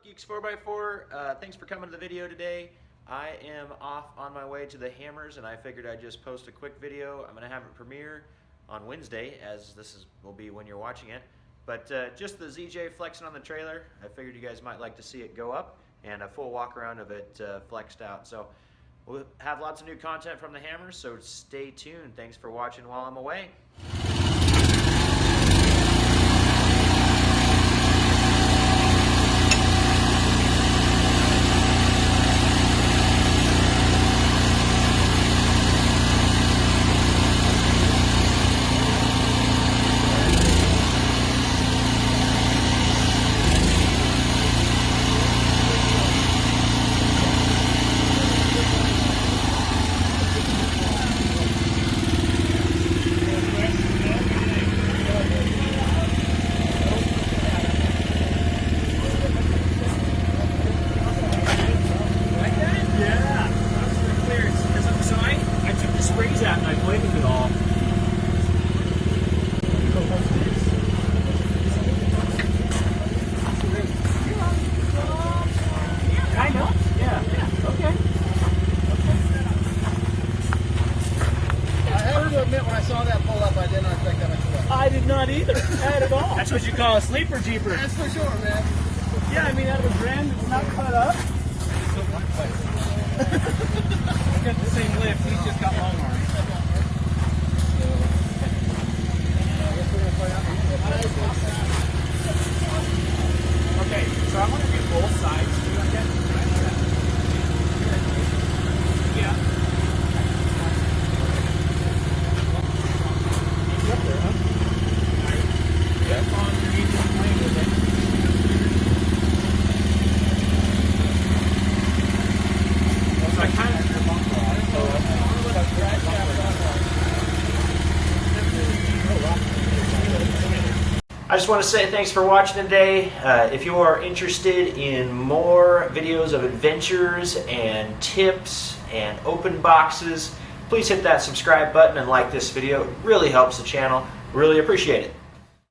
Geeks 4x4, thanks for coming to the video today. I am off on my way to the Hammers, and I figured I'd just post a quick video. I'm going to have it premiere on Wednesday, as will be when you're watching it. But just the ZJ flexing on the trailer. I figured you guys might like to see it go up, and a full walk around of it flexed out. So we'll have lots of new content from the Hammers, so stay tuned. Thanks for watching while I'm away. When I saw that pull up, I did not expect that much to I did not either, not at all. That's what you call a sleeper jeeper. That's for sure, man. Yeah, I mean, out of a brand that's not cut up. He's got the same lift, he's just got long arms. Okay, so I want to do both sides. Yeah. I just want to say thanks for watching today. If you are interested in more videos of adventures and tips and open boxes, please hit that subscribe button and like this video. It really helps the channel. Really appreciate it.